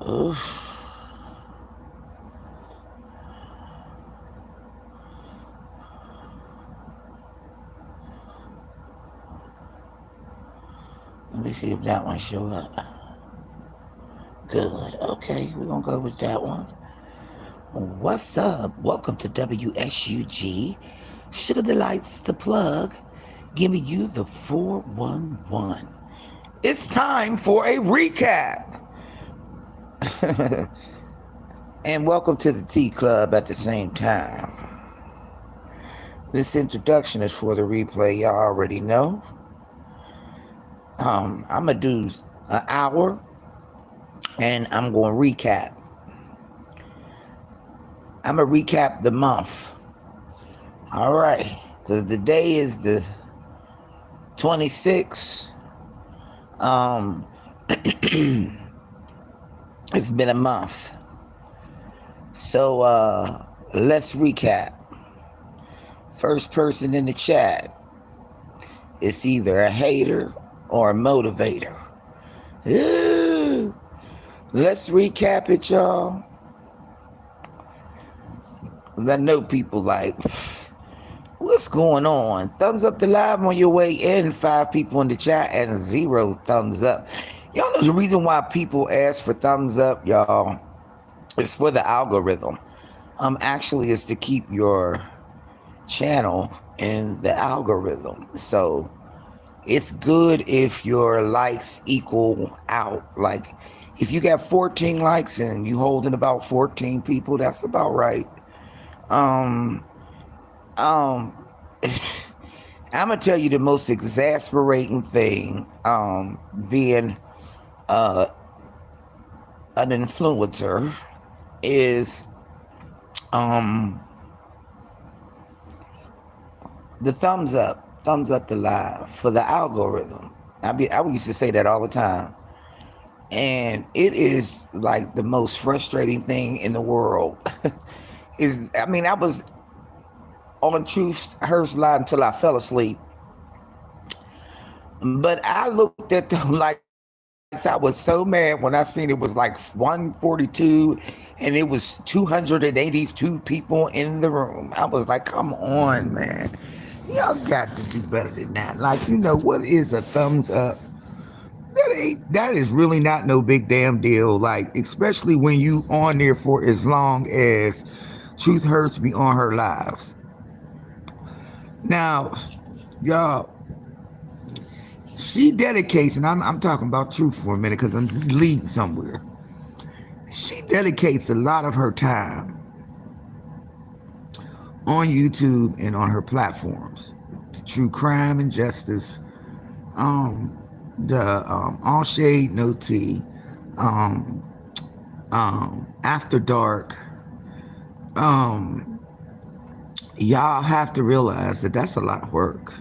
Oof. Let me see if that one show up. Good. Okay, we're gonna go with that one. What's up? Welcome to WSUG. Sugar Delights, the plug, giving you the 411. It's time for a recap. And welcome to the Tea Club at the same time. This introduction is for the replay, y'all already know. I'm gonna do an hour and I'm gonna recap. I'm gonna recap the month. All right, because the day is the 26th. It's been a month. So let's recap. First person in the chat is either a hater or a motivator. Ooh. Let's recap it, y'all. I know people like, what's going on? Thumbs up the live on your way in. 5 people in the chat and 0 thumbs up. Y'all know the reason why people ask for thumbs up, y'all, it's for the algorithm. Actually, it's to keep your channel in the algorithm. So it's good if your likes equal out. Like if you got 14 likes and you holding about 14 people, that's about right. I'm gonna tell you the most exasperating thing, being an influencer is the thumbs up the live for the algorithm. I used to say that all the time, and it is like the most frustrating thing in the world. I was on Truth Hurst Live until I fell asleep, but I looked at them like I was so mad when I seen it was like 142 and it was 282 people in the room. I was like, come on, man. Y'all got to do better than that. Like, what is a thumbs up? That is really not no big damn deal. Like, especially when you on there for as long as Truth Hurts be on her lives. Now, y'all, she dedicates, and I'm talking about Truth for a minute because I'm just leading somewhere. She dedicates a lot of her time on YouTube and on her platforms to true crime and justice, All Shade No Tea, After Dark. Y'all have to realize that that's a lot of work.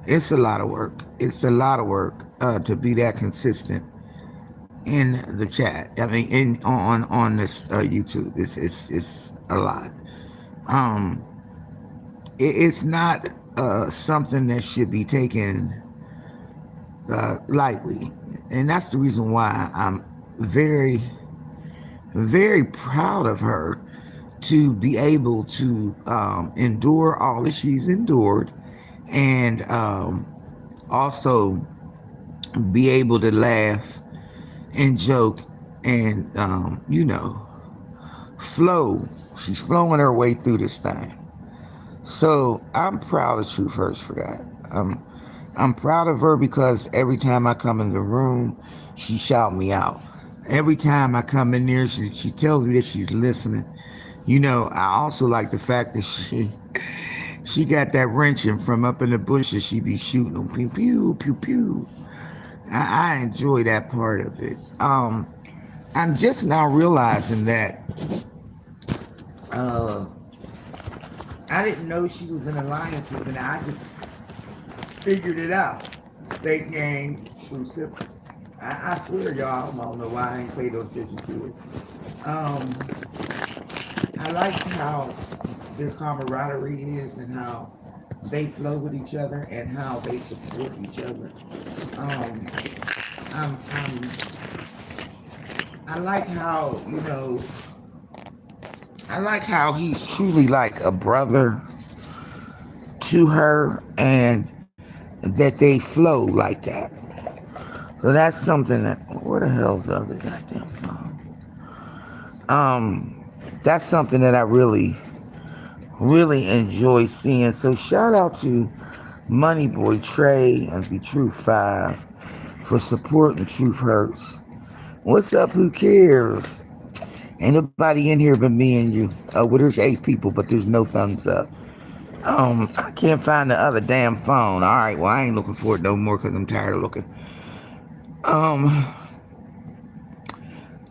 It's a lot of work. It's a lot of work to be that consistent in the chat. I mean, on this YouTube, it's a lot. It's not something that should be taken lightly, and that's the reason why I'm very, very proud of her to be able to endure all that she's endured, and also be able to laugh and joke and flow. She's flowing her way through this thing. So I'm proud of Truth Hurts for that. I'm proud of her because every time I come in the room, she shout me out. Every time I come in there, she tells me that she's listening. I also like the fact that she got that wrenching from up in the bushes. She be shooting them, pew pew pew pew. I enjoy that part of it. I'm just now realizing that I didn't know she was in alliances, and I just figured it out. State gang, true sip. I swear, y'all, I don't know why I ain't paid no attention to it. I like how their camaraderie is and how they flow with each other and how they support each other. I like how, I like how he's truly like a brother to her, and that they flow like that. So that's something that, where the hell's the other goddamn phone? That's something that I really enjoy seeing. So shout out to Money Boy Trey and the Truth 5 for supporting Truth Hurts. What's up? Who cares? Ain't nobody in here but me and you. Well, there's 8 people, but there's no thumbs up. I can't find the other damn phone. All right, well, I ain't looking for it no more because I'm tired of looking.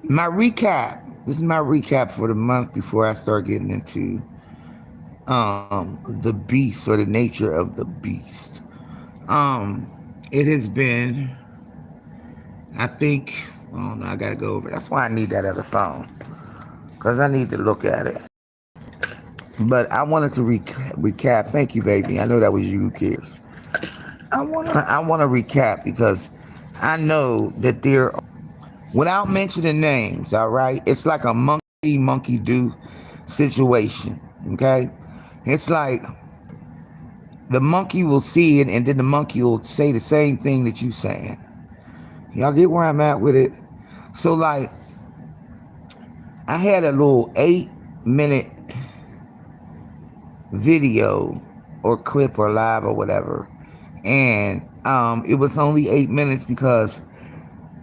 My recap. This is my recap for the month before I start getting into the beast, or the nature of the beast. It has been, I think, oh no, I gotta go over. That's why I need that other phone, because I need to look at it. But I wanted to recap. Thank you, baby. I know that was you. Who cares? I wanna recap because I know that there, without mentioning names, all right, it's like a monkey do situation. Okay, it's like the monkey will see it, and then the monkey will say the same thing that you saying. Y'all get where I'm at with it? So like, I had a little 8-minute video or clip or live or whatever, and it was only 8 minutes because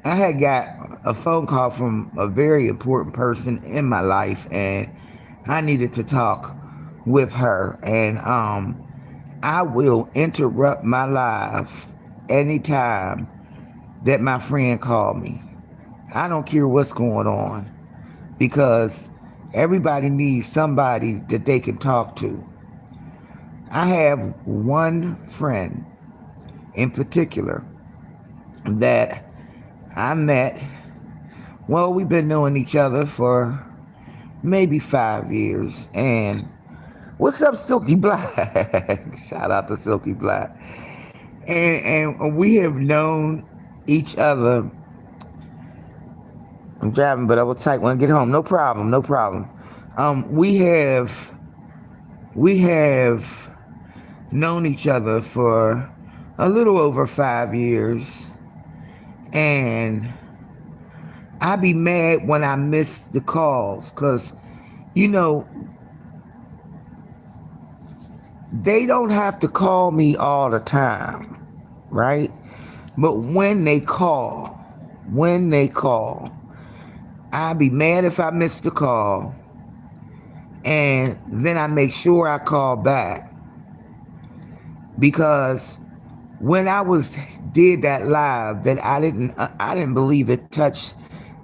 I had got a phone call from a very important person in my life, and I needed to talk with her. And I will interrupt my live anytime that my friend called me. I don't care what's going on, because everybody needs somebody that they can talk to. I have one friend in particular that I met. Well, we've been knowing each other for maybe 5 years. And what's up, Silky Black? Shout out to Silky Black. And we have known each other. I'm driving, but I will type when I get home. No problem, no problem. We have known each other for a little over 5 years, and I be mad when I miss the calls, because they don't have to call me all the time, right? But when they call, I be mad if I miss the call, and then I make sure I call back, because when I did that live, that I didn't believe it touched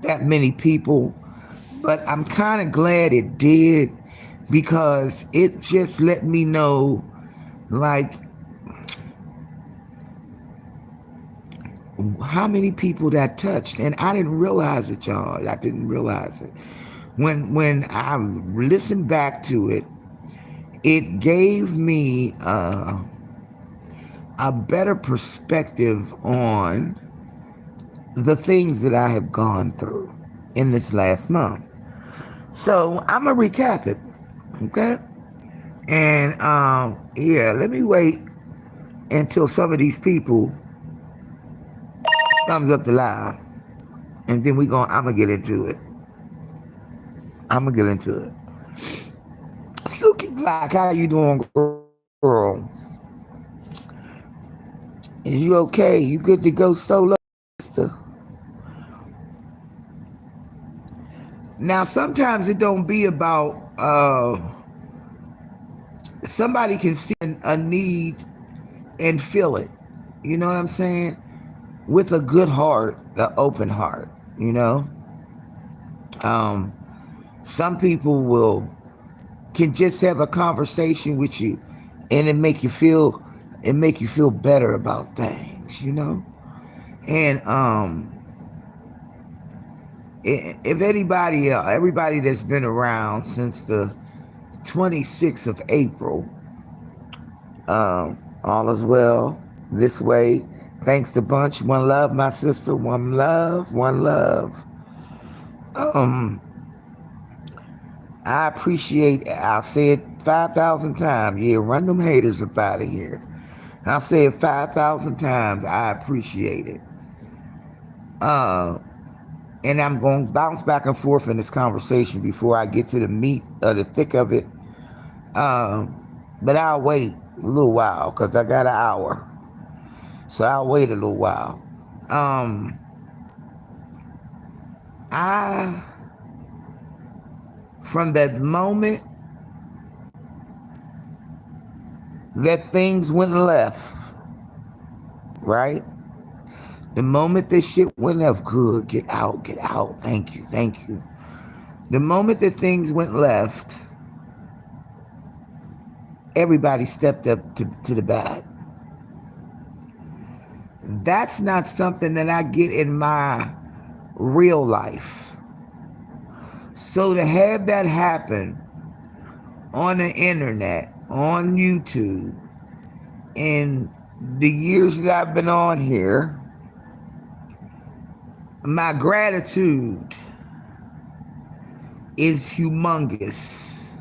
that many people, but I'm kind of glad it did, because it just let me know, like, how many people that touched. And I didn't realize it, y'all. I didn't realize it. When I listened back to it, it gave me a better perspective on the things that I have gone through in this last month. So I'm gonna recap it, okay? And yeah, let me wait until some of these people thumbs up the live, and then I'm gonna get into it. Silky Black, how you doing, girl? Is you okay? You good to go solo, sister? Now, sometimes it don't be about somebody can see a need and feel it. You know what I'm saying? With a good heart, an open heart. Some people can just have a conversation with you, and it make you feel better about things. And if everybody that's been around since the 26th of April, all is well. this way. Thanks a bunch. One love, my sister. One love, one love. I appreciate, I'll say it 5,000 times. Yeah, run them haters up out of here. I'll say it 5,000 times. I appreciate it. And I'm going to bounce back and forth in this conversation before I get to the meat of the thick of it. But I'll wait a little while because I got an hour. So I'll wait a little while. From that moment that things went left, right? The moment that shit went left, good, get out, thank you, thank you. The moment that things went left, everybody stepped up to the bat. That's not something that I get in my real life. So to have that happen on the internet, on YouTube, in the years that I've been on here, my gratitude is humongous.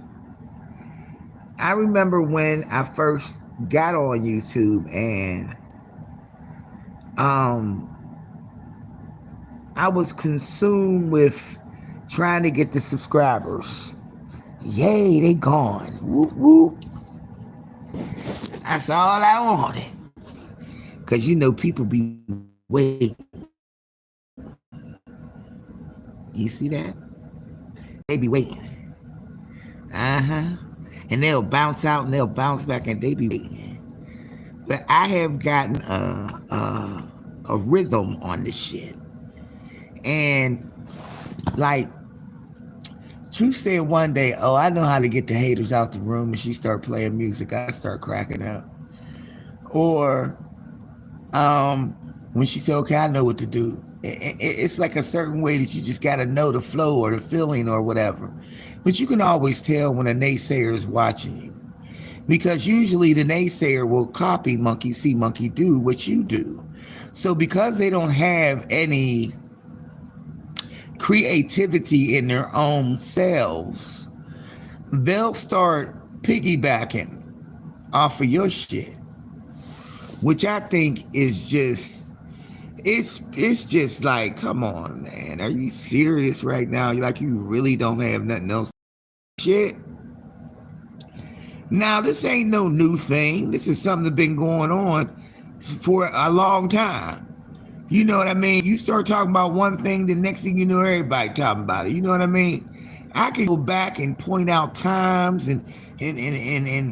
I remember when I first got on YouTube and I was consumed with trying to get the subscribers. Yay, they gone. Whoop, whoop. That's all I wanted. Because, you know, people be waiting. You see that? They be waiting. And they'll bounce out and they'll bounce back and they be waiting. But I have gotten a rhythm on this shit. And like, Truth said one day, oh, I know how to get the haters out the room, and she started playing music. I start cracking up. Or when she said, okay, I know what to do. It's like a certain way that you just got to know the flow or the feeling or whatever. But you can always tell when a naysayer is watching you. Because usually the naysayer will copy monkey see, monkey do what you do. So because they don't have any creativity in their own selves, they'll start piggybacking off of your shit, which I think is just, it's just like, come on, man, are you serious right now? Like, you really don't have nothing else shit. Now, this ain't no new thing. This is something that's been going on for a long time. You know what I mean? You start talking about one thing, the next thing you know, everybody talking about it. You know what I mean? I can go back and point out times and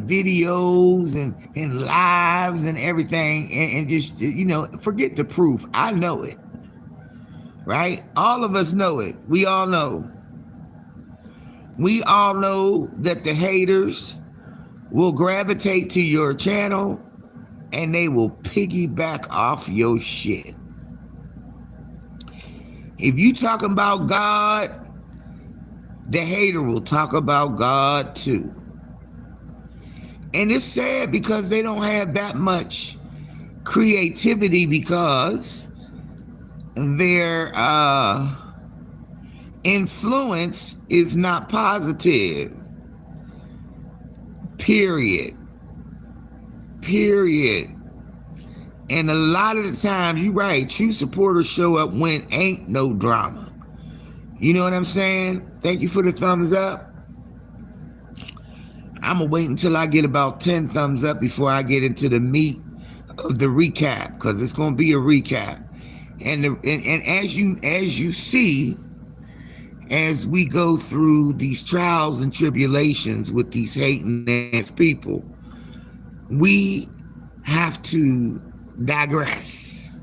videos and lives and everything and just, you know, forget the proof. I know it, right? All of us know it. We all know. We all know that the haters will gravitate to your channel and they will piggyback off your shit. If you talking about God, the hater will talk about God too. And it's sad because they don't have that much creativity because their influence is not positive. Period. And a lot of the times, you're right, true supporters show up when ain't no drama. You know what I'm saying? Thank you for the thumbs up. I'm going to wait until I get about 10 thumbs up before I get into the meat of the recap, because it's going to be a recap. And as you see, as we go through these trials and tribulations with these hating ass people, we have to digress.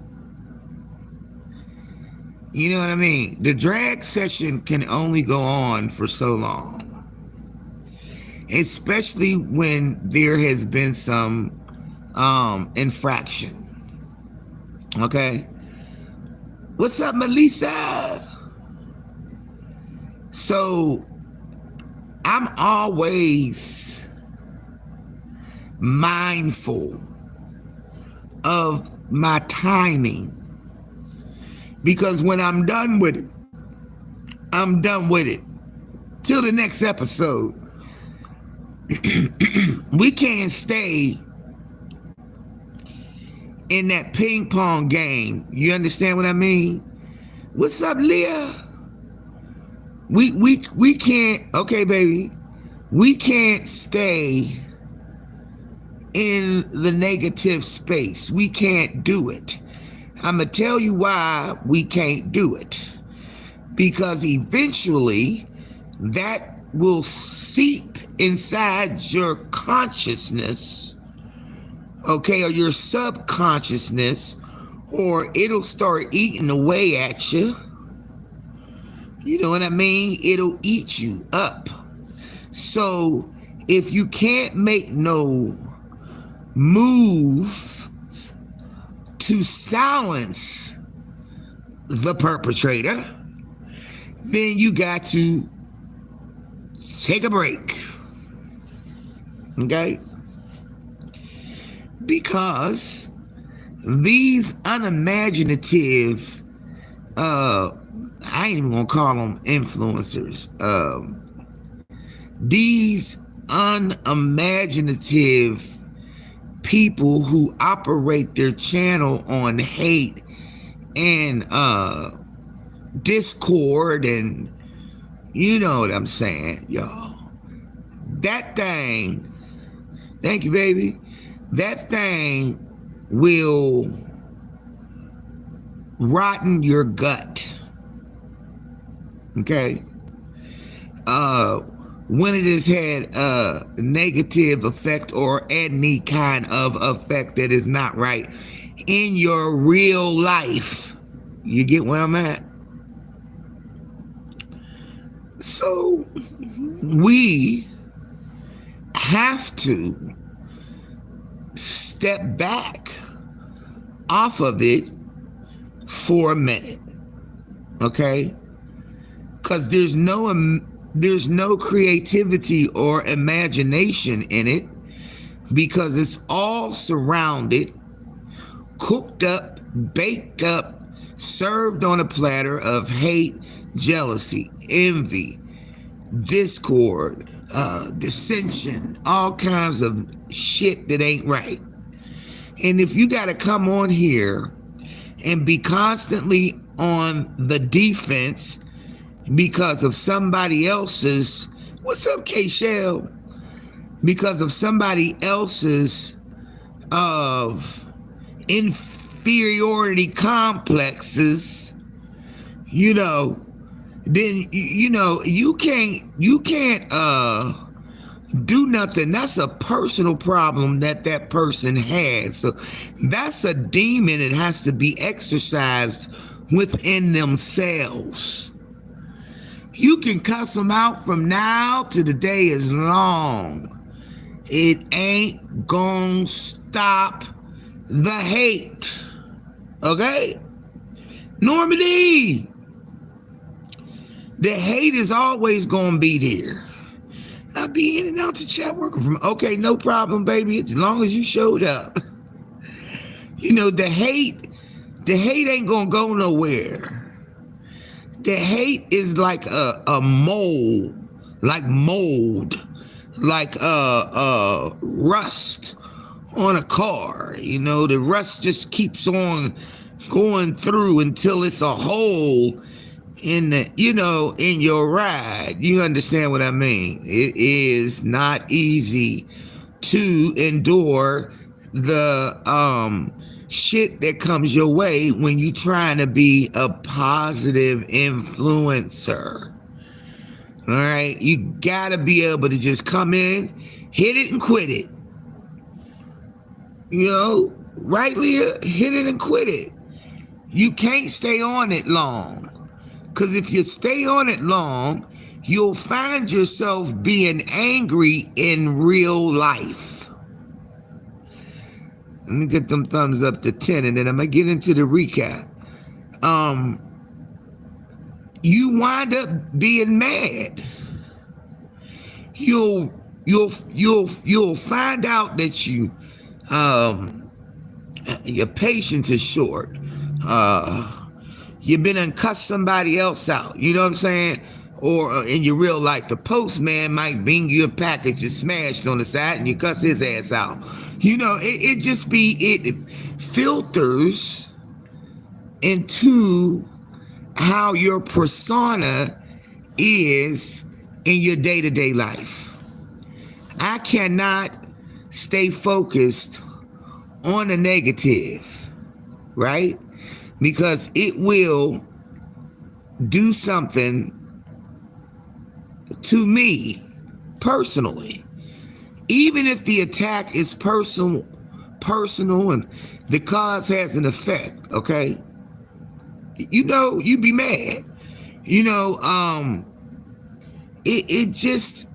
You know what I mean? The drag session can only go on for so long, especially when there has been some infraction. Okay? What's up, Melissa? So I'm always mindful of my timing. Because when I'm done with it, I'm done with it. Till the next episode. We can't stay in that ping pong game. You understand what I mean? What's up, Leah? We can't, okay, baby. We can't stay in the negative space. We can't do it. I'm going to tell you why we can't do it. Because eventually that will seep inside your consciousness, okay, or your subconsciousness, or it'll start eating away at you. You know what I mean? It'll eat you up. So if you can't make no move to silence the perpetrator, then you got to take a break. Okay? Because these unimaginative, I ain't even gonna call them influencers. These unimaginative people who operate their channel on hate and discord, and you know what I'm saying, y'all. That thing, thank you, baby. That thing will rotten your gut. Okay? When it has had a negative effect or any kind of effect that is not right in your real life. You get where I'm at? So we have to step back off of it for a minute, okay? Because there's no creativity or imagination in it, because it's all surrounded, cooked up, baked up, served on a platter of hate, jealousy, envy, discord, dissension, all kinds of shit that ain't right. And if you got to come on here and be constantly on the defense because of somebody else's, what's up, K-Shell? Because of somebody else's inferiority complexes, you know, then you know you can't do nothing. That's a personal problem that person has. So that's a demon that has to be exercised within themselves. You can cuss them out from now to the day is long. It ain't gonna stop the hate. Okay? Normandy, the hate is always gonna be there. I'll be in and out the chat working from, okay, no problem, baby, as long as you showed up. You know, the hate ain't gonna go nowhere. The hate is like a mold, like rust on a car. You know, the rust just keeps on going through until it's a hole in the, you know, in your ride. You understand what I mean? It is not easy to endure the shit that comes your way when you trying to be a positive influencer. All right, you gotta be able to just come in, hit it and quit it. You know, right, Leah? Hit it and quit it. You can't stay on it long. Because if you stay on it long, you'll find yourself being angry in real life. Let me get them thumbs up to 10, and then I'm going to get into the recap. You wind up being mad. You'll find out that you Your patience is short. You've been and cussed somebody else out. You know what I'm saying? Or in your real life, the postman might bring you a package that's smashed on the side and you cuss his ass out. You know, it just be, it filters into how your persona is in your day-to-day life. I cannot stay focused on the negative, right? Because it will do something to me personally. Even if the attack is personal and the cause has an effect, okay? You know, you be mad. You know, it's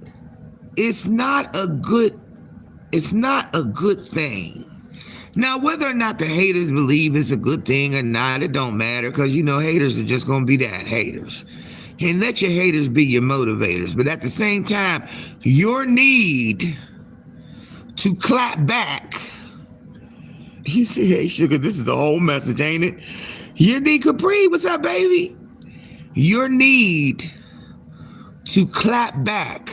not a good thing. Now, whether or not the haters believe it's a good thing or not, it don't matter, because, you know, haters are just going to be that, haters. And let your haters be your motivators. But at the same time, your need to clap back. He said, hey, sugar, this is the whole message, ain't it? Your need, Capri, what's up, baby? Your need to clap back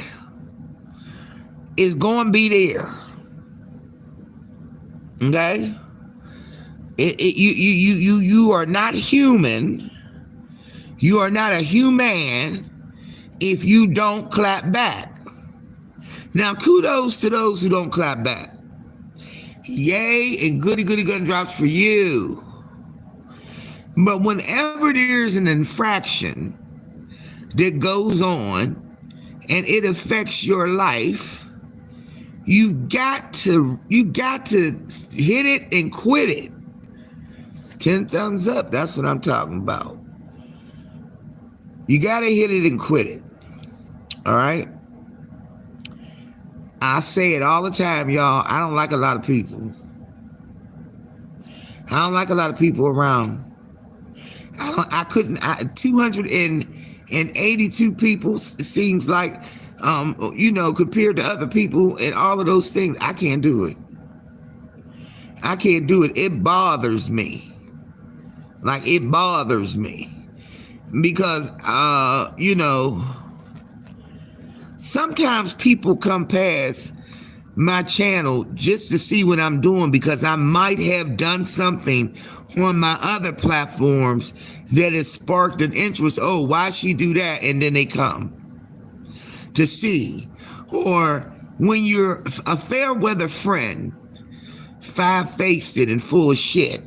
is going to be there. Okay? You are not human. You are not a human if you don't clap back. Now, kudos to those who don't clap back. Yay and goody gumdrops for you. But whenever there's an infraction that goes on and it affects your life, you got to hit it and quit it. 10 thumbs up, that's what I'm talking about. You got to hit it and quit it. All right? I say it all the time, y'all. I don't like a lot of people. I don't like a lot of people around. 282 people seems like, you know, compared to other people and all of those things, I can't do it. I can't do it. It bothers me. Like, it bothers me. Because, you know, sometimes people come past my channel just to see what I'm doing because I might have done something on my other platforms that has sparked an interest. Oh, why she do that? And then they come to see. Or when you're a fair weather friend, five-faced and full of shit,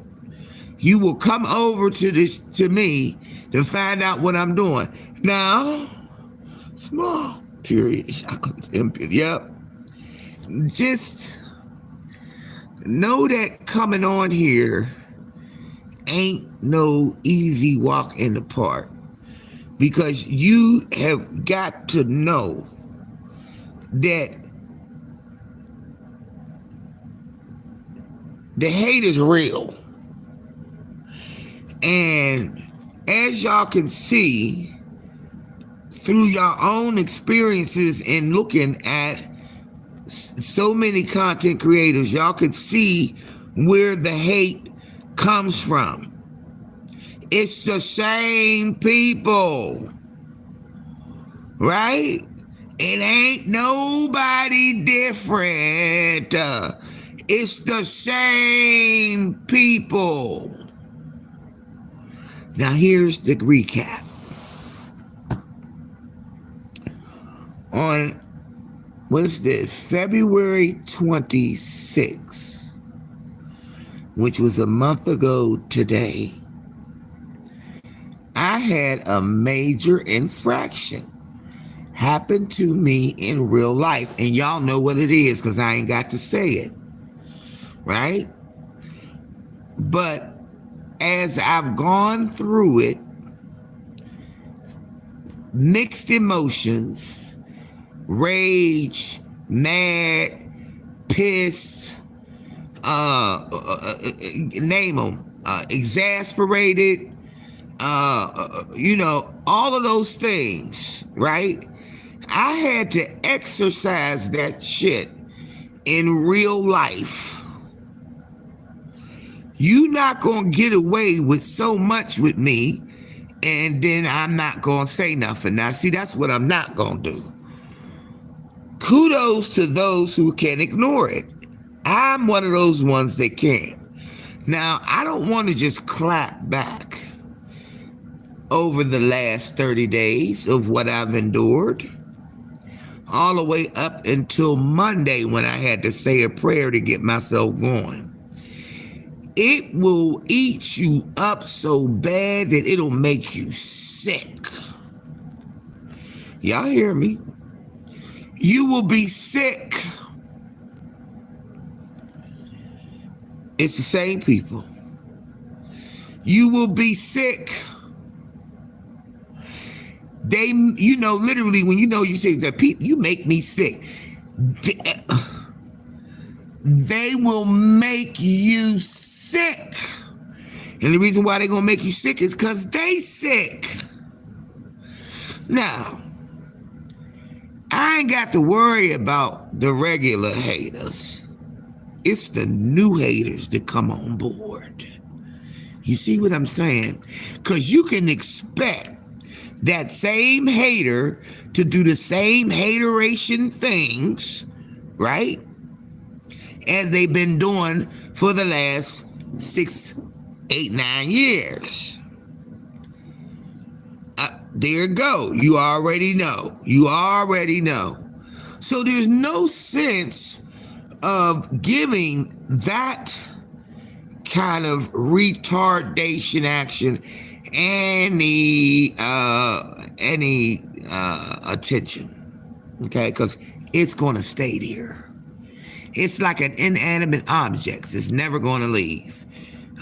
you will come over to me to find out what I'm doing. Now, small period. Yep. Just know that coming on here ain't no easy walk in the park, because you have got to know that the hate is real. And as y'all can see through your own experiences in looking at so many content creators, y'all can see where the hate comes from. It's the same people, right? It ain't nobody different. It's the same people. Now here's the recap. On, what's this, February 26th, which was a month ago today, I had a major infraction happen to me in real life. And y'all know what it is because I ain't got to say it, right? But as I've gone through it, mixed emotions, rage, mad, pissed, name them, exasperated, you know, all of those things, right? I had to exercise that shit in real life. You not gonna get away with so much with me, and then I'm not gonna say nothing. Now, see, that's what I'm not gonna do. Kudos to those who can ignore it. I'm one of those ones that can. Now, I don't want to just clap back over the last 30 days of what I've endured, all the way up until Monday when I had to say a prayer to get myself going. It will eat you up so bad that it'll make you sick. Y'all hear me? You will be sick. It's the same people. You will be sick. They, literally, when you say that, people, you make me sick. They will make you sick. And the reason why they're going to make you sick is because they sick. Now, I ain't got to worry about the regular haters. It's the new haters that come on board. You see what I'm saying? Because you can expect that same hater to do the same hateration things, right? As they've been doing for the last 6, 8, 9 years. There you go. You already know. So there's no sense of giving that kind of retardation action any attention, okay? Because it's going to stay there. It's like an inanimate object. It's never going to leave,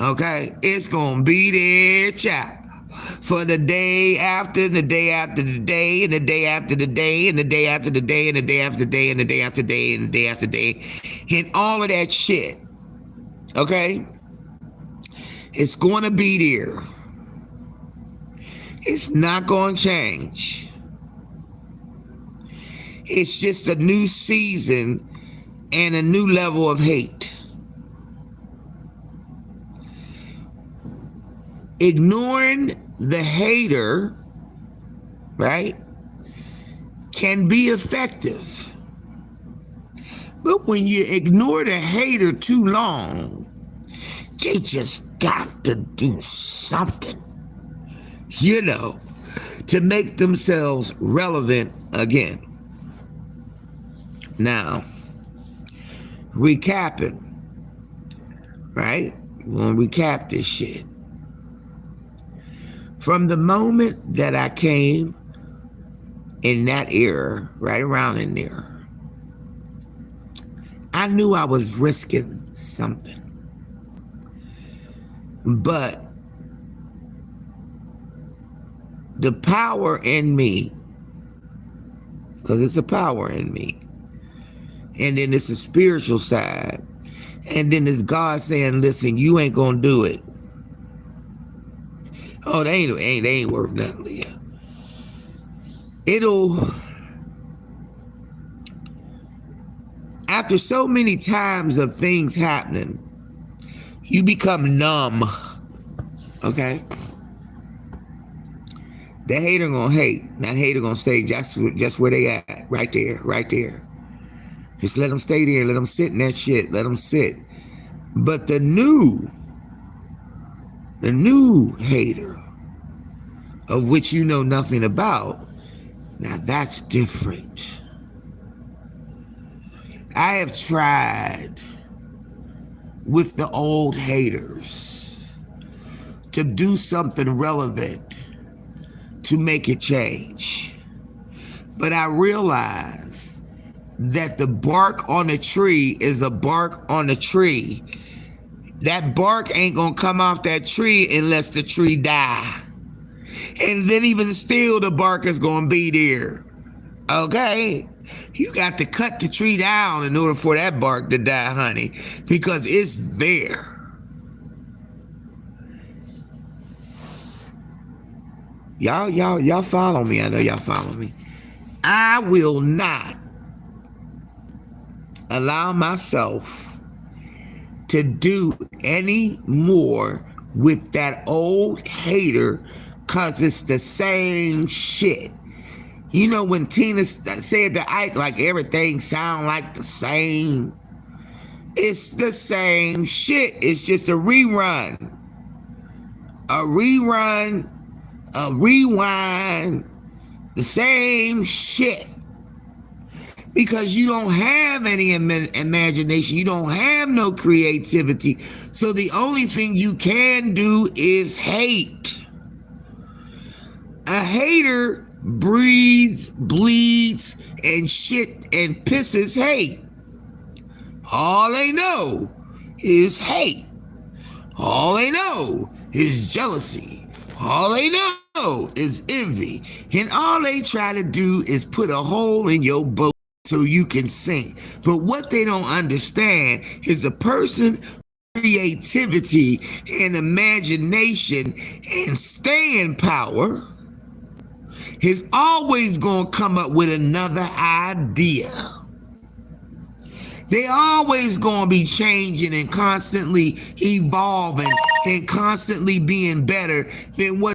okay? It's going to be there, chap, for the day after, the day after the day, and the day after the day, and the day after the day, and the day after the day, and the day after the day, and the day after the day, and all of that shit, okay? It's going to be there. It's not going to change. It's just a new season and a new level of hate. Ignoring the hater, right, can be effective. But when you ignore the hater too long, they just got to do something, to make themselves relevant again. Now, recapping, right? We're going to recap this shit. From the moment that I came in that era, right around in there, I knew I was risking something. But the power in me, because it's a power in me, and then it's a spiritual side, and then it's God saying, listen, you ain't gonna do it. Oh, they ain't worth nothing, Leah. After so many times of things happening, you become numb, okay? The hater gonna hate. That hater gonna stay just where they at, right there. Just let them stay there, let them sit in that shit, let them sit. But the new hater, of which you know nothing about, now that's different. I have tried with the old haters to do something relevant to make it change. But I realized that the bark on a tree is a bark on a tree. That bark ain't gonna come off that tree unless the tree die. And then even still, the bark is gonna be there, okay? You got to cut the tree down in order for that bark to die, honey, because it's there. Y'all follow me. I know y'all follow me. I will not allow myself to do any more with that old hater, cause it's the same shit. You know when Tina said to Ike, like everything sound like the same? It's the same shit. It's just a rerun. A rerun, a rewind, the same shit. Because you don't have any imagination. You don't have no creativity. So the only thing you can do is hate. A hater breathes, bleeds, and shit and pisses hate. All they know is hate. All they know is jealousy. All they know is envy. And all they try to do is put a hole in your boat so you can sink. But what they don't understand is a person creativity and imagination and staying power is always going to come up with another idea. They always going to be changing and constantly evolving and constantly being better than what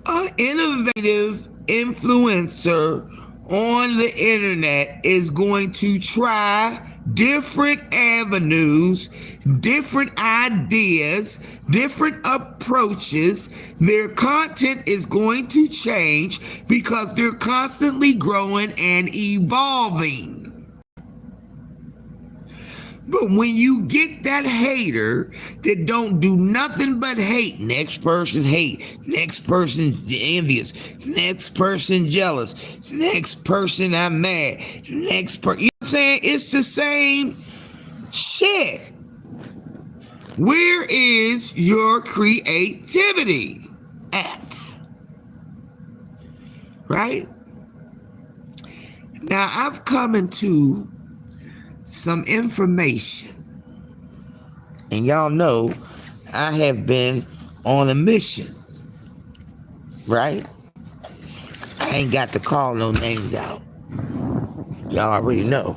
an innovative influencer on the internet is going to try different avenues, different ideas, different approaches. Their content is going to change because they're constantly growing and evolving. But when you get that hater that don't do nothing but hate, next person hate, next person envious, next person jealous, next person I'm mad, next person, you know what I'm saying? It's the same shit. Where is your creativity at? Right? Now I've come into some information, and y'all know I have been on a mission, right? I ain't got to call no names out. Y'all already know.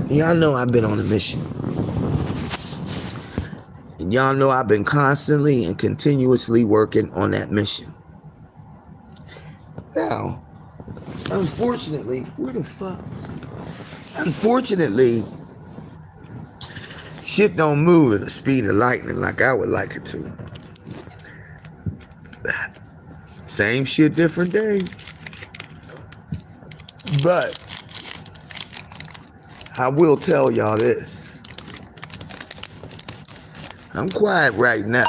Y'all know I've been on a mission. And y'all know I've been constantly and continuously working on that mission. Now, unfortunately, unfortunately, shit don't move at the speed of lightning like I would like it to. Same shit, different day. But I will tell y'all this. I'm quiet right now.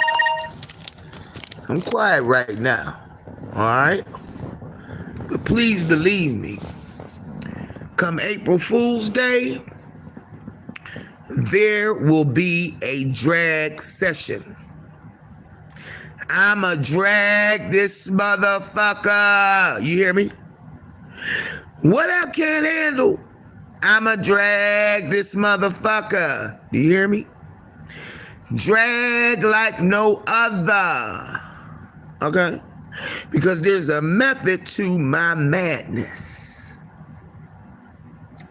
Alright? But please believe me. Come April Fool's Day, there will be a drag session. I'ma drag this motherfucker. You hear me? What I can't handle, I'ma drag this motherfucker. Do you hear me? Drag like no other. Okay? Because there's a method to my madness.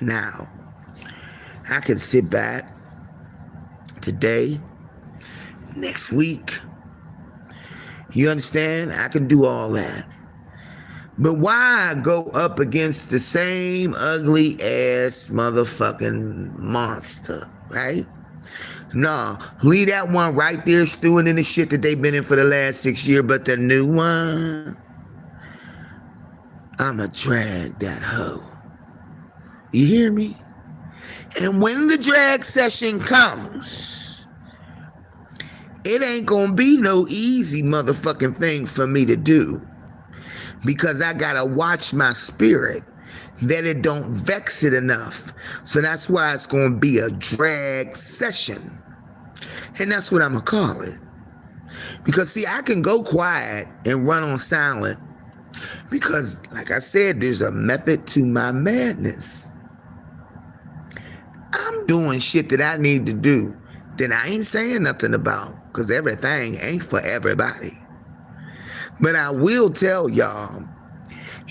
Now, I can sit back today, next week. You understand? I can do all that. But why go up against the same ugly ass motherfucking monster, right? Nah, leave that one right there stewing in the shit that they've been in for the last 6 years. But the new one, I'ma drag that hoe. You hear me? And when the drag session comes, it ain't gonna be no easy motherfucking thing for me to do. Because I gotta watch my spirit that it don't vex it enough. So that's why it's gonna be a drag session. And that's what I'm gonna call it. Because see, I can go quiet and run on silent. Because like I said, there's a method to my madness. I'm doing shit that I need to do that I ain't saying nothing about. Because everything ain't for everybody. But I will tell y'all,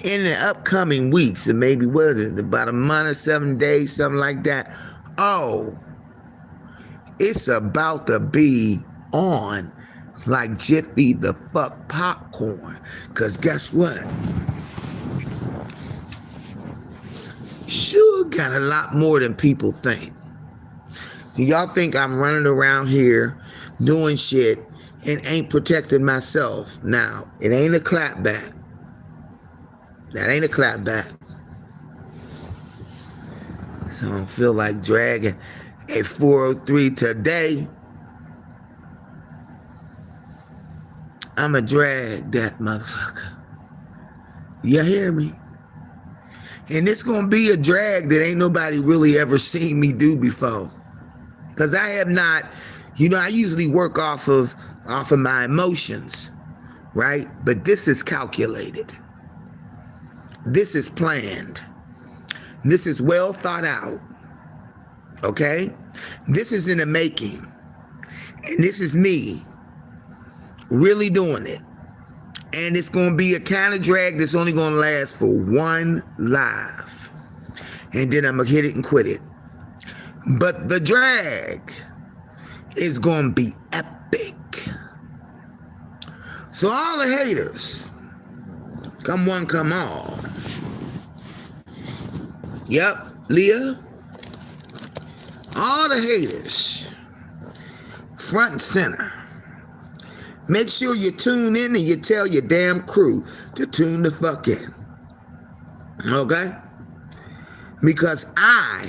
in the upcoming weeks, and maybe what is it, about a month or 7 days, something like that. Oh, it's about to be on like Jiffy the fuck popcorn. Cause guess what? Sure got a lot more than people think. Y'all think I'm running around here doing shit and ain't protecting myself. Now, it ain't a clapback. That ain't a clapback. So I don't feel like dragging at 4:03 today. I'ma drag that motherfucker. You hear me? And it's gonna be a drag that ain't nobody really ever seen me do before. Cause I have not, I usually work off of my emotions, right? But this is calculated. This is planned. This is well thought out. Okay? This is in the making. And this is me really doing it. And it's going to be a kind of drag that's only going to last for one live. And then I'm going to hit it and quit it. But the drag is going to be epic. So all the haters, come one, come all. Yep, Leah. All the haters, front and center. Make sure you tune in and you tell your damn crew to tune the fuck in. Okay? Because I,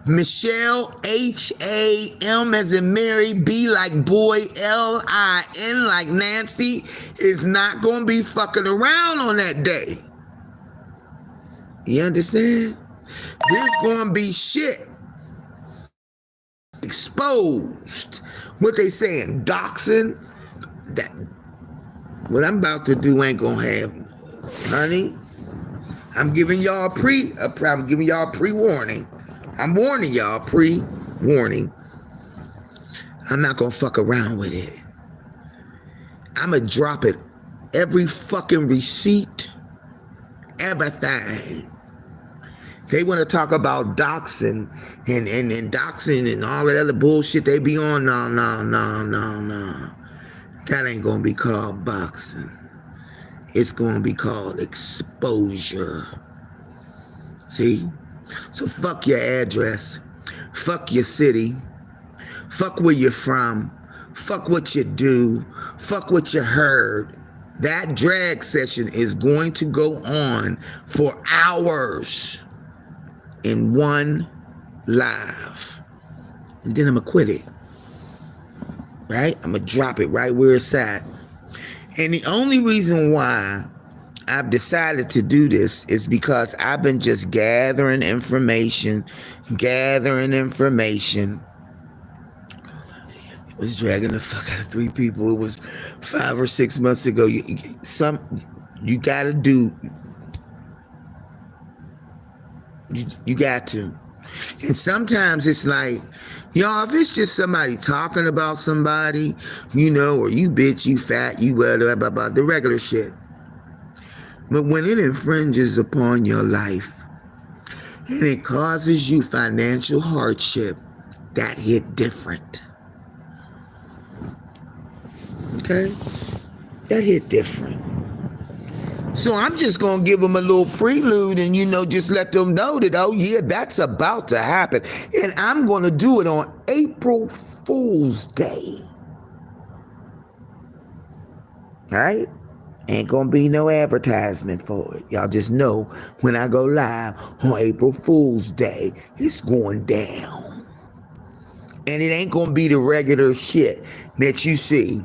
Michelle, H-A-M as in Mary, B like boy, L-I-N like Nancy, is not going to be fucking around on that day. You understand? There's going to be shit exposed. What they saying? Doxing? That what I'm about to do ain't going to have, honey. I'm giving y'all pre-warning. I'm warning y'all pre-warning. I'm not going to fuck around with it. I'm going to drop it. Every fucking receipt. Everything. They want to talk about doxing and doxing and all that other bullshit they be on. No. That ain't going to be called boxing. It's going to be called exposure. See? So fuck your address. Fuck your city. Fuck where you're from. Fuck what you do. Fuck what you heard. That drag session is going to go on for hours in one live. And then I'm going to quit it. Right? I'm going to drop it right where it's at. And the only reason why I've decided to do this is because I've been just gathering information. It was dragging the fuck out of 3 people. It was 5 or 6 months ago. You gotta do. You got to. And sometimes it's like, if it's just somebody talking about somebody, or you bitch, you fat, you blah, blah, blah, the regular shit. But when it infringes upon your life and it causes you financial hardship, that hit different. Okay? That hit different. So I'm just going to give them a little prelude and, just let them know that, oh yeah, that's about to happen. And I'm going to do it on April Fool's Day. All right? Ain't gonna be no advertisement for it. Y'all just know when I go live on April Fool's Day, it's going down. And it ain't gonna be the regular shit that you see.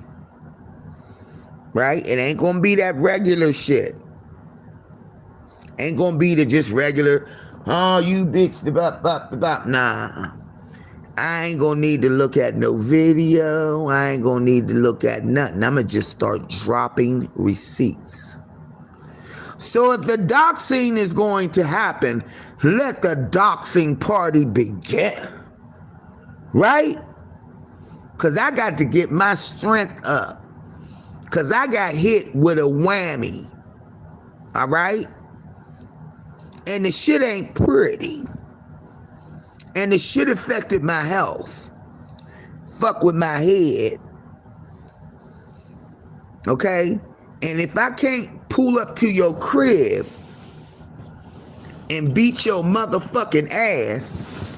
Right? It ain't gonna be that regular shit. Ain't gonna be the just regular, oh, you bitch, nah. I ain't gonna need to look at no video. I ain't gonna need to look at nothing. I'm gonna just start dropping receipts. So if the doxing is going to happen, let the doxing party begin. Right? Because I got to get my strength up. Because I got hit with a whammy. All right? And the shit ain't pretty. And the shit affected my health. Fuck with my head. Okay? And if I can't pull up to your crib and beat your motherfucking ass,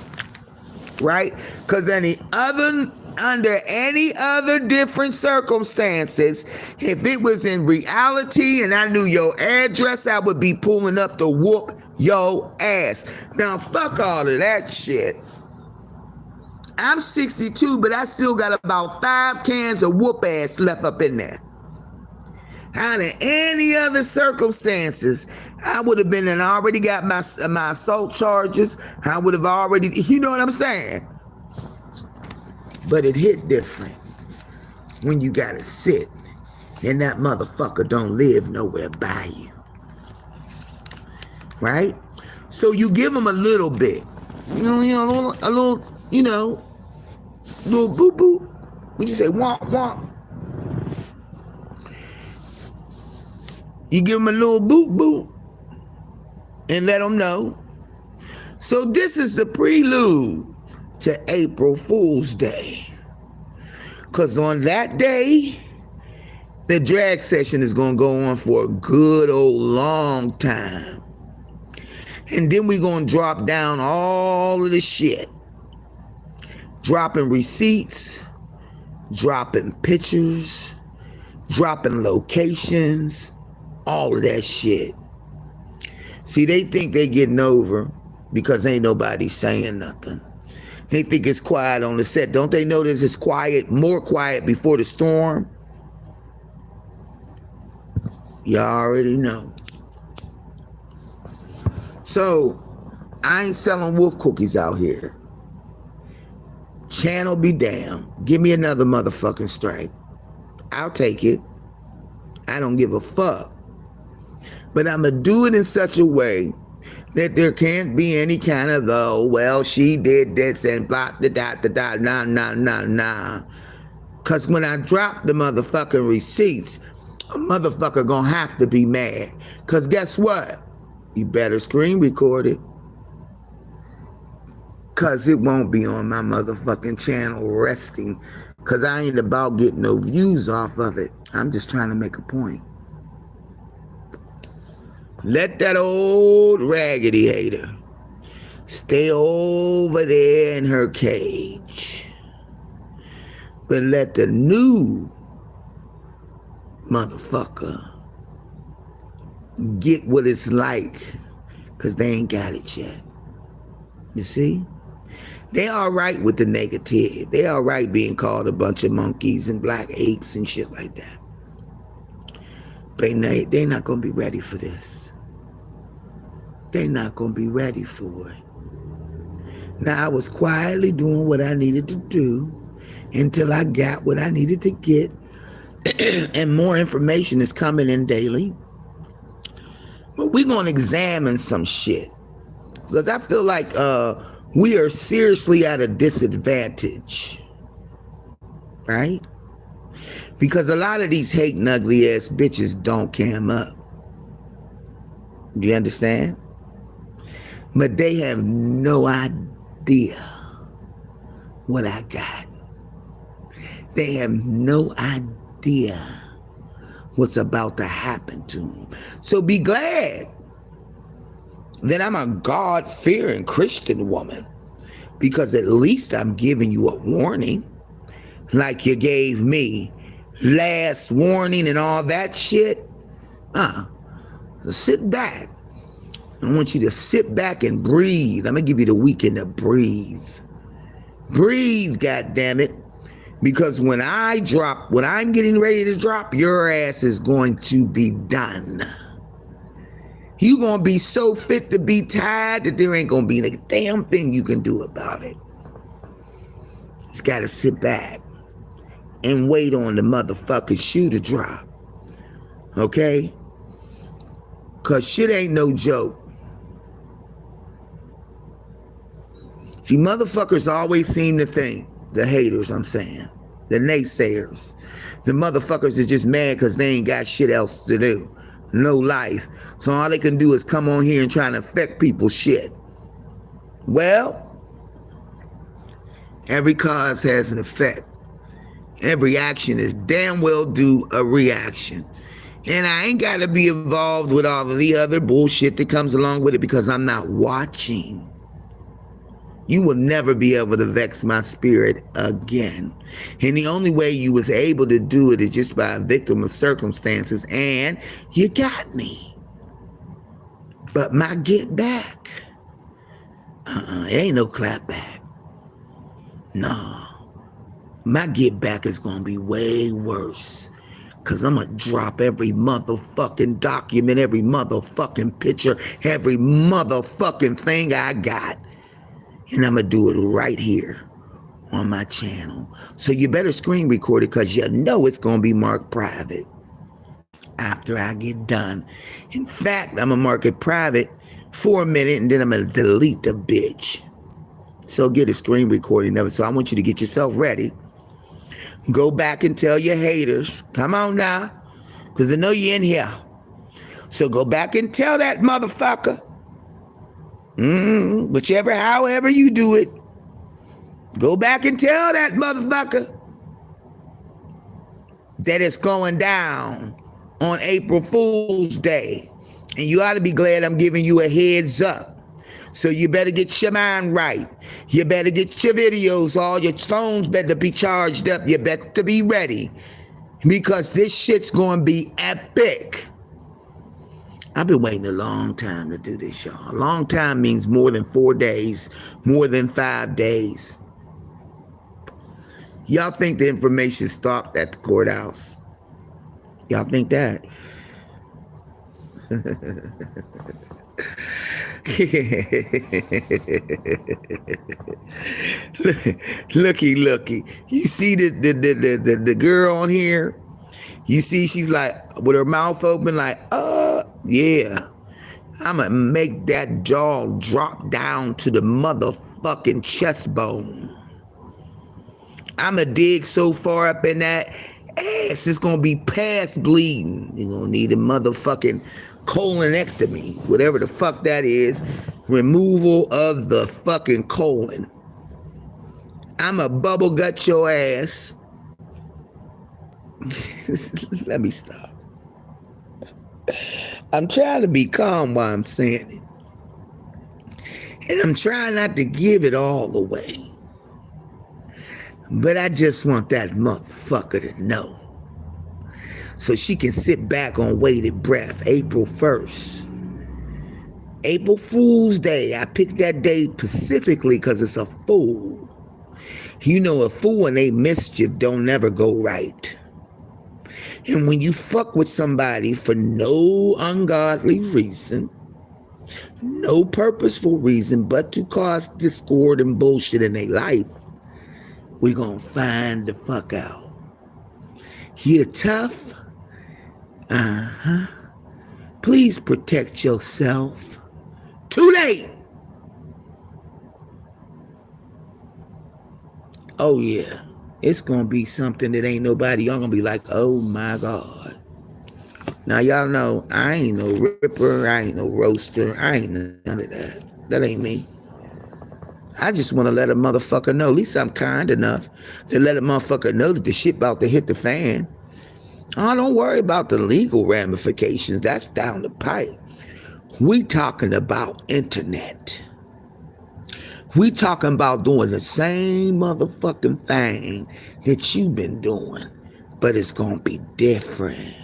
right? Because under any other different circumstances, if it was in reality and I knew your address, I would be pulling up to whoop your ass. Now, fuck all of that shit. I'm 62, but I still got about 5 cans of whoop ass left up in there. Under any other circumstances, I would have been and already got my assault charges. I would have already, you know what I'm saying? But it hit different when you gotta sit and that motherfucker don't live nowhere by you. Right? So you give him a little bit. A little boop boop. What you say? Womp womp. You give him a little boop boop and let him know. So this is the prelude to April Fool's Day. Because on that day, the drag session is going to go on for a good old long time. And then we're going to drop down all of the shit. Dropping receipts, dropping pictures, dropping locations, all of that shit. See, they think they getting over because ain't nobody saying nothing. They think it's quiet on the set. Don't they notice it's quiet, more quiet before the storm? You already know. So, I ain't selling wolf cookies out here. Channel be damned. Give me another motherfucking strike. I'll take it. I don't give a fuck. But I'm going to do it in such a way that there can't be any kind of, well, she did this and blah, nah. Because when I drop the motherfucking receipts, a motherfucker gonna have to be mad. Because guess what? You better screen record it. Because it won't be on my motherfucking channel resting. Because I ain't about getting no views off of it. I'm just trying to make a point. Let that old raggedy hater stay over there in her cage. But let the new motherfucker get what it's like, because they ain't got it yet. You see? They all right with the negative. They all right being called a bunch of monkeys and black apes and shit like that. But they not going to be ready for this. They not going to be ready for it. Now, I was quietly doing what I needed to do until I got what I needed to get. And more information is coming in daily. But we're going to examine some shit. Because I feel like we are seriously at a disadvantage. Right? Because a lot of these hating ugly ass bitches don't cam up. Do you understand? But they have no idea what I got. They have no idea what's about to happen to them. So be glad that I'm a God-fearing Christian woman, because at least I'm giving you a warning, like you gave me last warning and all that shit. So sit back. I want you to sit back and breathe. I'm gonna give you the weekend to breathe. Breathe, goddammit. Because when I'm getting ready to drop, your ass is going to be done. You gonna be so fit to be tired that there ain't gonna be a damn thing you can do about it. Just gotta sit back and wait on the motherfucking shoe to drop. Okay? Cause shit ain't no joke. See, motherfuckers always seem to think, the haters I'm saying, the naysayers, the motherfuckers are just mad because they ain't got shit else to do. no life. So all they can do is come on here and try to affect people's shit. Well, every cause has an effect. Every action is damn well due a reaction. And I ain't got to be involved with all of the other bullshit that comes along with it because I'm not watching. You will never be able to vex my spirit again. And the only way you was able to do it is just by a victim of circumstances, and you got me. But my get back, it ain't no clap back. No. My get back is gonna be way worse. Cause I'm gonna drop every motherfucking document, every motherfucking picture, every motherfucking thing I got. And I'm gonna do it right here on my channel. So you better screen record it because you know it's gonna be marked private after I get done. In fact, I'm gonna mark it private for a minute and then I'm gonna delete the bitch. So get a screen recording of it. So I want you to get yourself ready. Go back and tell your haters, come on now, because I know you're in here. So go back and tell that motherfucker. However you do it, go back and tell that motherfucker that it's going down on April Fool's Day. And you ought to be glad I'm giving you a heads up. So you better get your mind right. You better get your videos, all your phones better be charged up. You better be ready because this shit's going to be epic. I've been waiting a long time to do this, y'all. A long time means more than 4 days, more than 5 days. Y'all think the information stopped at the courthouse? Y'all think that? Looky. You see the girl on here? You see she's like with her mouth open like, yeah. I'ma make that jaw drop down to the motherfucking chest bone. I'ma dig so far up in that ass, it's gonna be past bleeding. You're gonna need a motherfucking colonectomy, whatever the fuck that is, removal of the fucking colon. I'ma bubble gut your ass. Let me stop. I'm trying to be calm while I'm saying it. And I'm trying not to give it all away. But I just want that motherfucker to know. So she can sit back on weighted breath. April 1st. April Fool's Day. I picked that day specifically because it's a fool. You know, a fool and they mischief don't never go right. And when you fuck with somebody for no ungodly reason, no purposeful reason, but to cause discord and bullshit in their life, we're gonna find the fuck out. You're tough? Please protect yourself. Too late! Oh yeah. It's gonna be something that ain't nobody, y'all gonna be like, oh my God. Now y'all know I ain't no ripper, I ain't no roaster, I ain't none of that. That ain't me. I just wanna let a motherfucker know, at least I'm kind enough to let a motherfucker know that the shit about to hit the fan. Oh, don't worry about the legal ramifications, that's down the pipe. We talking about internet. We talking about doing the same motherfucking thing that you've been doing, but it's gonna be different.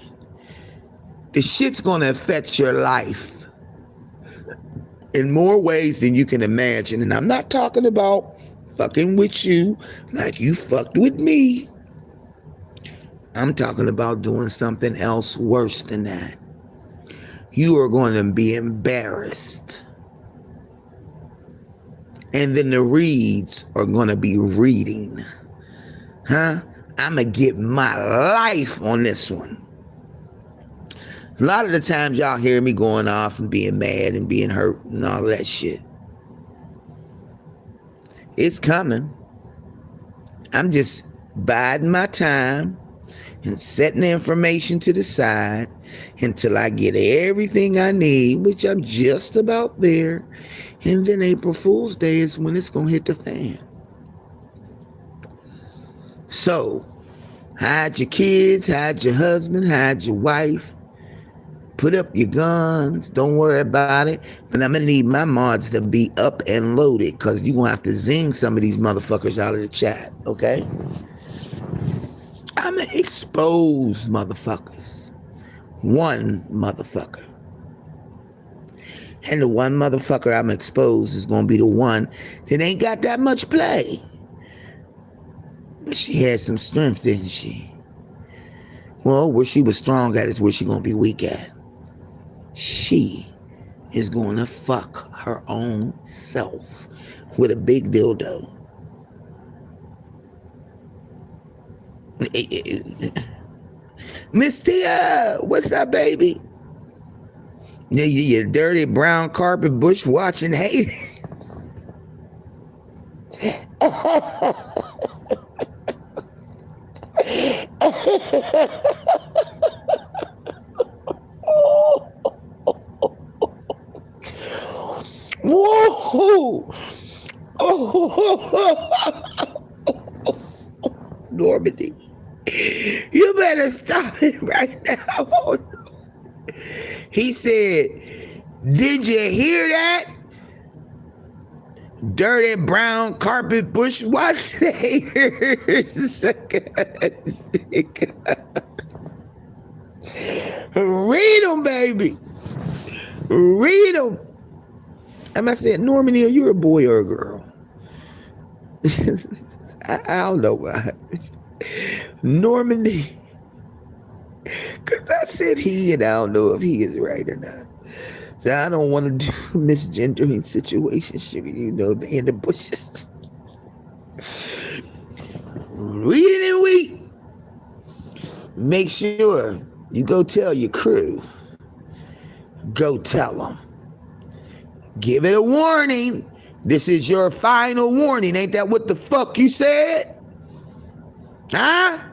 The shit's gonna affect your life in more ways than you can imagine. And I'm not talking about fucking with you like you fucked with me. I'm talking about doing something else worse than that. You are going to be embarrassed. And then the reads are gonna be reading. I'ma get my life on this one. A lot of the times y'all hear me going off and being mad and being hurt and all that shit. It's coming. I'm just biding my time and setting the information to the side until I get everything I need, which I'm just about there. And then April Fool's Day is when it's going to hit the fan. So, hide your kids, hide your husband, hide your wife. Put up your guns. Don't worry about it. But I'm going to need my mods to be up and loaded because you're going to have to zing some of these motherfuckers out of the chat, okay? I'm going to expose motherfuckers. One motherfucker. And the one motherfucker I'm exposed is going to be the one that ain't got that much play. But she had some strength, didn't she? Well, where she was strong at is where she going to be weak at. She is going to fuck her own self with a big dildo. Miss Tia, what's up, baby? You dirty brown carpet bush watching hate. Whoa! Normandy, you better stop it right now. He said, did you hear that? Dirty brown carpet bush watch haters. Read them, baby. Read them. I said, Normandy, are you a boy or a girl? I don't know why. Normandy. Because I said he, and I don't know if he is right or not. So I don't want to do misgendering situations, sugar. You know, they in the bushes. Read it and wait. Make sure you go tell your crew. Go tell them. Give it a warning. This is your final warning. Ain't that what the fuck you said? Huh?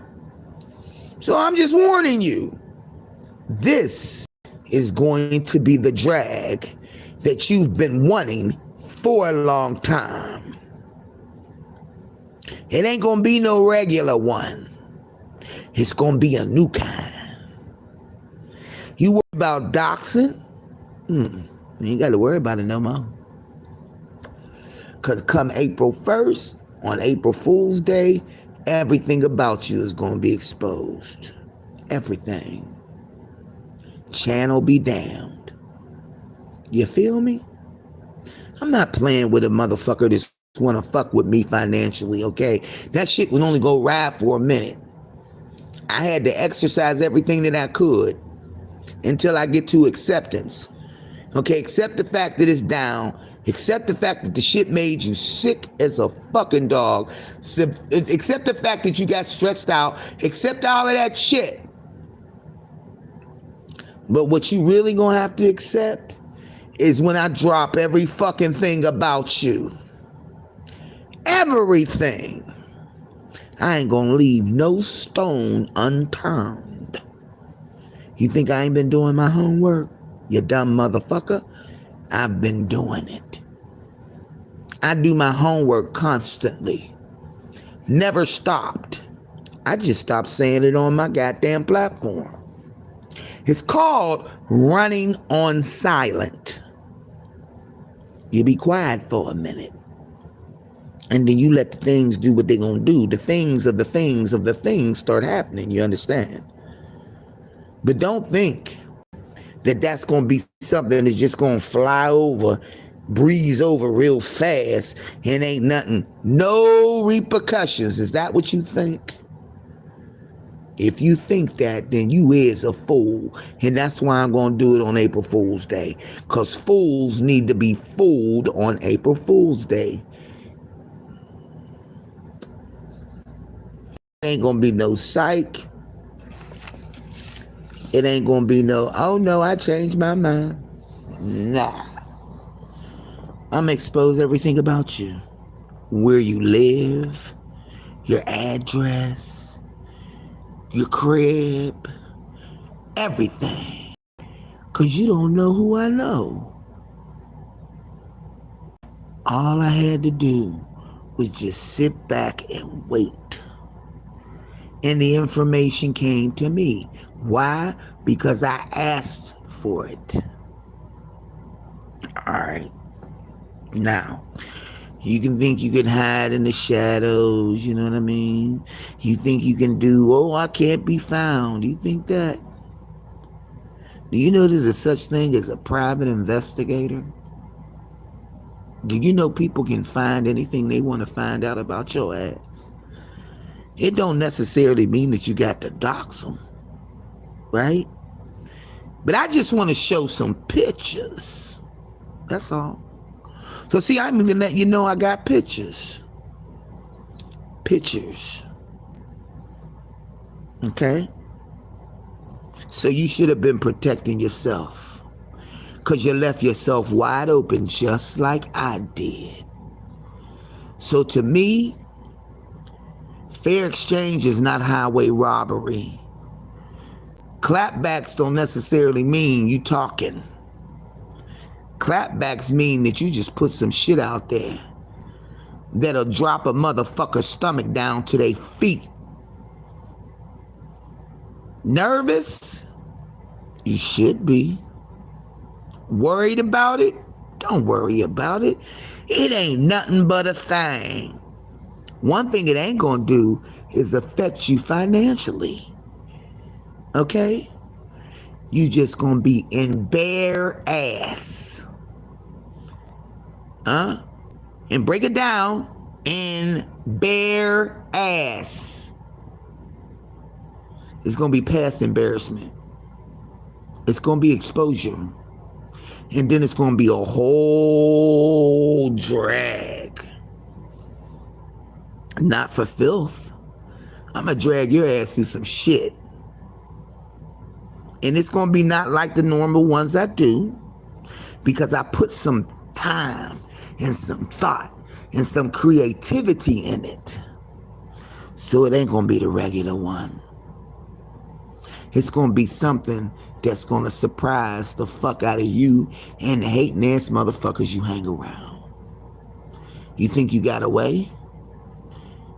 So I'm just warning you. This is going to be the drag that you've been wanting for a long time. It ain't gonna be no regular one. It's gonna be a new kind. You worry about doxing? You ain't gotta worry about it no more. Cause come April 1st, on April Fool's Day, everything about you is gonna be exposed. Everything. Channel be damned. You feel me? I'm not playing with a motherfucker that's wanna fuck with me financially, okay? That shit would only go ride for a minute. I had to exercise everything that I could until I get to acceptance. Okay, accept the fact that it's down. Accept the fact that the shit made you sick as a fucking dog. Accept the fact that you got stressed out. Accept all of that shit. But what you really gonna have to accept is when I drop every fucking thing about you. Everything. I ain't gonna leave no stone unturned. You think I ain't been doing my homework? You dumb motherfucker. I've been doing it. I do my homework constantly. Never stopped. I just stopped saying it on my goddamn platform. It's called running on silent. You be quiet for a minute. And then you let the things do what they're going to do. The things of the things of the things start happening. You understand? But don't think that that's going to be something that's just going to fly over, breeze over real fast, and ain't nothing, no repercussions. Is that what you think? If you think that, then you is a fool. And that's why I'm going to do it on April Fool's Day. Because fools need to be fooled on April Fool's Day. Ain't going to be no psych. It ain't going to be no, oh no, I changed my mind. Nah. I'm expose everything about you. Where you live, your address, your crib, everything. Because you don't know who I know. All I had to do was just sit back and wait. And the information came to me. Why? Because I asked for it. All right. Now, you can think you can hide in the shadows, you know what I mean? You think you can do, oh, I can't be found. You think that? Do you know there's a such thing as a private investigator? Do you know people can find anything they want to find out about your ass? It don't necessarily mean that you got to dox them, right? But I just want to show some pictures. That's all. So see, I'm even letting you know I got pictures. Pictures. Okay? So you should have been protecting yourself. Because you left yourself wide open just like I did. So to me, fair exchange is not highway robbery. Clapbacks don't necessarily mean you talking. Clapbacks mean that you just put some shit out there that'll drop a motherfucker's stomach down to their feet. Nervous? You should be. Worried about it? Don't worry about it. It ain't nothing but a thing. One thing it ain't gonna do is affect you financially. Okay? You just gonna be in bare ass. Huh? And break it down. In bare ass. It's gonna be past embarrassment. It's gonna be exposure. And then it's gonna be a whole drag. Not for filth. I'm gonna drag your ass through some shit. And it's gonna be not like the normal ones I do, because I put some time and some thought and some creativity in it. So it ain't gonna be the regular one. It's gonna be something that's gonna surprise the fuck out of you and the hating ass motherfuckers you hang around. You think you got away?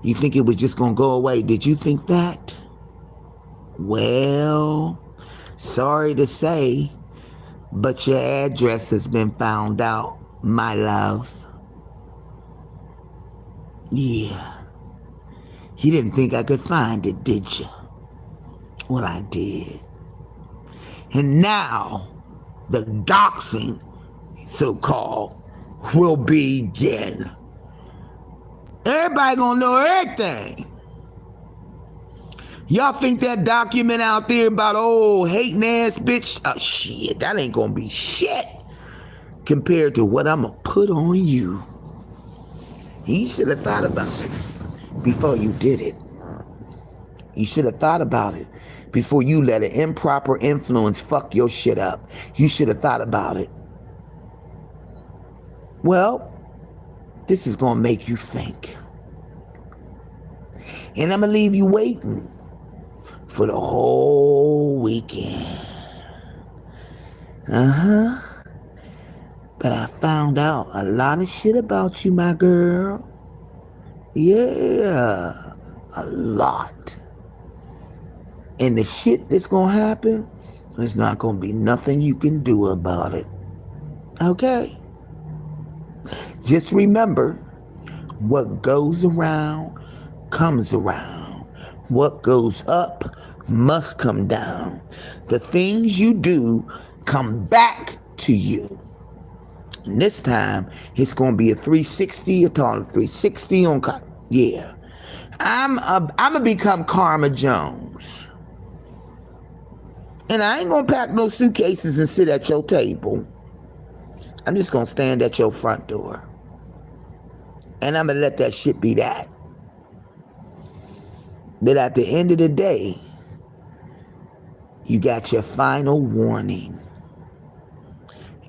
You think it was just gonna go away? Did you think that? Well, sorry to say, but your address has been found out, my love. Yeah. You didn't think I could find it, did you? Well, I did. And now, the doxing, so-called, will begin. Everybody gonna know everything. Y'all think that document out there about old hating ass bitch? Oh shit, that ain't gonna be shit compared to what I'm gonna put on you. You should have thought about it before you did it. You should have thought about it before you let an improper influence fuck your shit up. You should have thought about it. Well, this is gonna make you think. And I'm gonna leave you waiting for the whole weekend. But I found out a lot of shit about you, my girl. Yeah, a lot. And the shit that's gonna happen, there's not gonna be nothing you can do about it. Okay? Just remember, what goes around comes around. What goes up must come down. The things you do come back to you. And this time, it's gonna be a 360, a total 360 on, yeah. I'm gonna become Karma Jones. And I ain't gonna pack no suitcases and sit at your table. I'm just gonna stand at your front door. And I'm gonna let that shit be that. But at the end of the day, you got your final warning.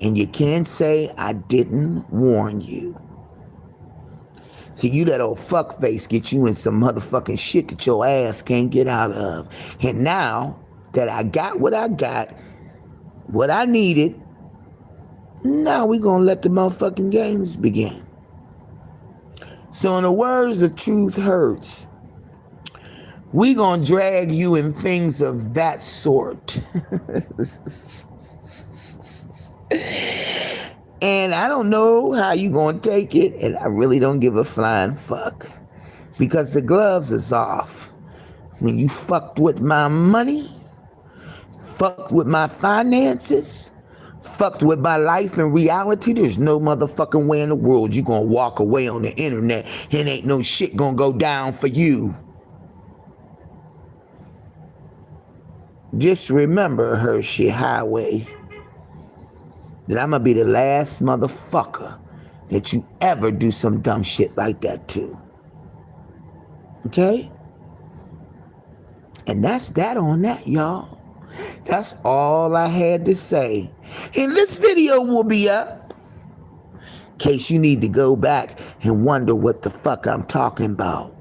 And you can't say I didn't warn you. See, you that old fuckface get you in some motherfucking shit that your ass can't get out of. And now that I got what I needed, now we gonna let the motherfucking games begin. So in the words of Truth Hurts, we gonna drag you in things of that sort. And I don't know how you gonna take it, and I really don't give a flying fuck. Because the gloves is off. When you fucked with my money, fucked with my finances, fucked with my life and reality, there's no motherfucking way in the world you gonna walk away on the internet and ain't no shit gonna go down for you. Just remember, Hershey Highway, that I'm gonna be the last motherfucker that you ever do some dumb shit like that to. Okay? And that's that on that, y'all. That's all I had to say. And this video will be up in case you need to go back and wonder what the fuck I'm talking about.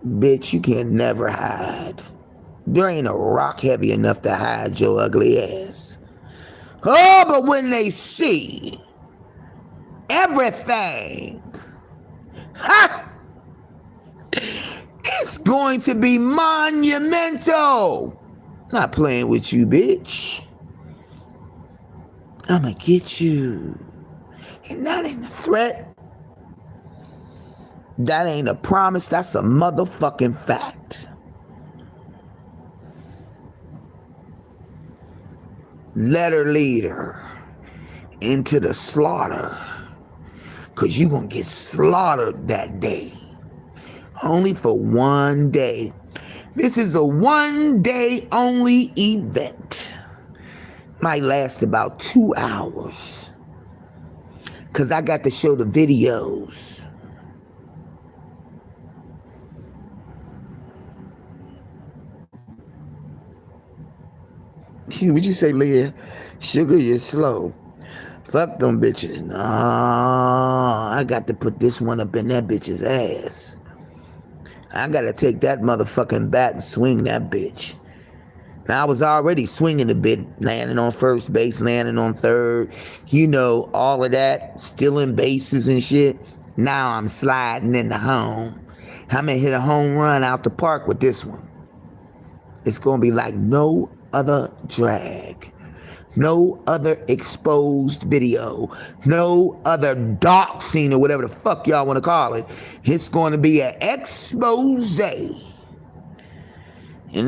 Bitch, you can never hide. There ain't a rock heavy enough to hide your ugly ass. Oh, but when they see everything, ha! It's going to be monumental. Not playing with you, bitch. I'ma get you. And that ain't a threat. That ain't a promise. That's a motherfucking fact. Let her lead her into the slaughter. Because you going to get slaughtered that day. Only for one day. This is a one-day only event. Might last about 2 hours. Because I got to show the videos. What'd you say, Leah? Sugar, you're slow. Fuck them bitches. No, I got to put this one up in that bitch's ass. I got to take that motherfucking bat and swing that bitch. Now, I was already swinging a bit, landing on first base, landing on third. You know, all of that, stealing bases and shit. Now I'm sliding into home. I'm going to hit a home run out the park with this one. It's going to be like no other drag. No other exposed video. No other dark scene or whatever the fuck y'all want to call it. It's going to be an expose. And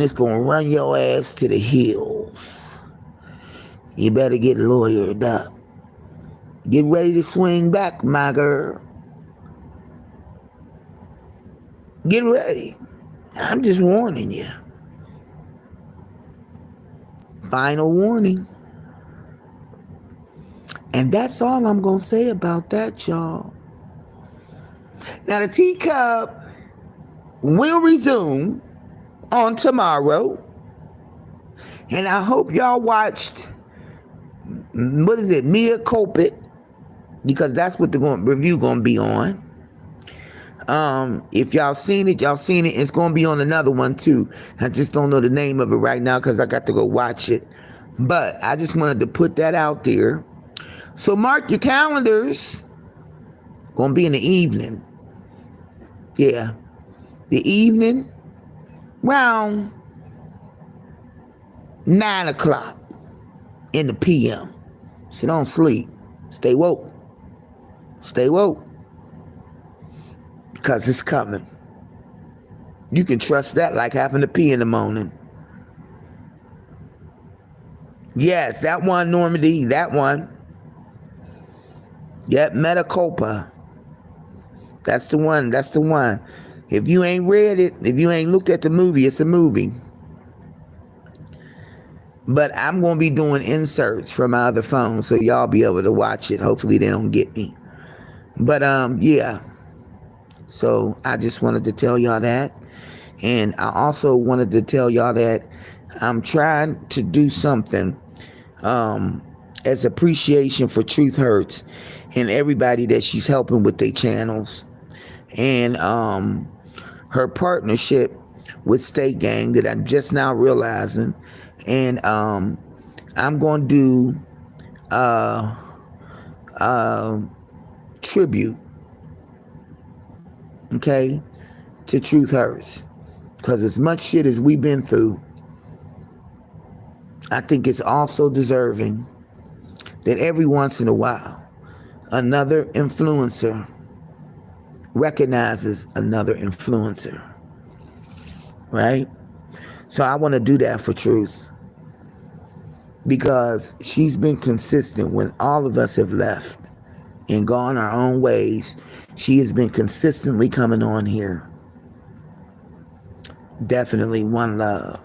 it's going to run your ass to the hills. You better get lawyered up. Get ready to swing back, my girl. Get ready. I'm just warning you. Final warning. And that's all I'm going to say about that, y'all. Now, the teacup will resume on tomorrow. And I hope y'all watched, what is it, Mea Culpa, because that's what the review going to be on. If y'all seen it, y'all seen it. It's going to be on another one, too. I just don't know the name of it right now because I got to go watch it. But I just wanted to put that out there. So mark your calendars. Gonna be in the evening. Yeah. The evening. Around 9 o'clock in the PM. So don't sleep. Stay woke. Stay woke. Because it's coming. You can trust that like having to pee in the morning. Yes, that one, Normandy. That one. Yep, Mea Culpa. That's the one. That's the one. If you ain't read it, if you ain't looked at the movie, it's a movie. But I'm going to be doing inserts from my other phone, so y'all be able to watch it. Hopefully they don't get me. But, yeah. So I just wanted to tell y'all that. And I also wanted to tell y'all that I'm trying to do something as appreciation for Truth Hurts. and everybody that she's helping with their channels, and her partnership with State Gang that I'm just now realizing. And I'm going to do tribute, okay, to Truth Hurts. Because as much shit as we've been through, I think it's also deserving that every once in a while, another influencer recognizes another influencer, right? So I want to do that for Truth, because she's been consistent when all of us have left and gone our own ways. She has been consistently coming on here. Definitely one love.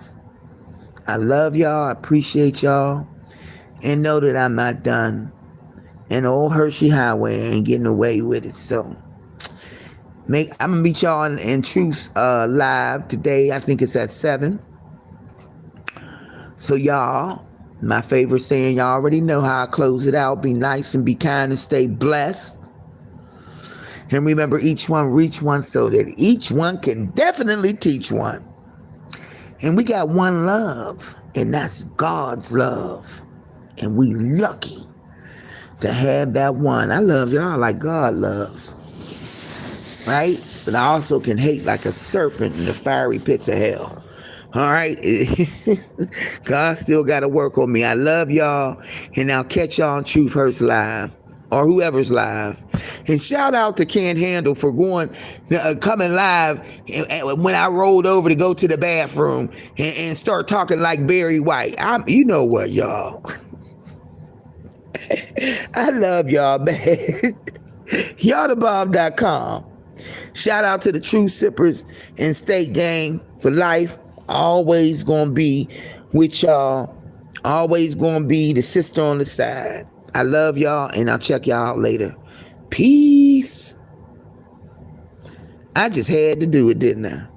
I love y'all. I appreciate y'all. And know that I'm not done. And old Hershey Highway ain't getting away with it. So I'm going to meet y'all in Truth's live today. I think it's at 7. So y'all, my favorite saying, y'all already know how I close it out. Be nice and be kind and stay blessed. And remember, each one reach one so that each one can definitely teach one. And we got one love, and that's God's love. And we lucky to have that one. I love y'all like God loves, right? But I also can hate like a serpent in the fiery pits of hell. All right? God still got to work on me. I love y'all, and I'll catch y'all on Truth Hurts Live, or whoever's live. And shout out to Can't Handle for coming live when I rolled over to go to the bathroom and start talking like Barry White. You know what, y'all? I love y'all, man. YallTheBomb.com. Shout out to the True Sippers and State Gang for life. Always gonna be with y'all. Always gonna be the sister on the side. I love y'all, and I'll check y'all out later. Peace. I just had to do it, didn't I?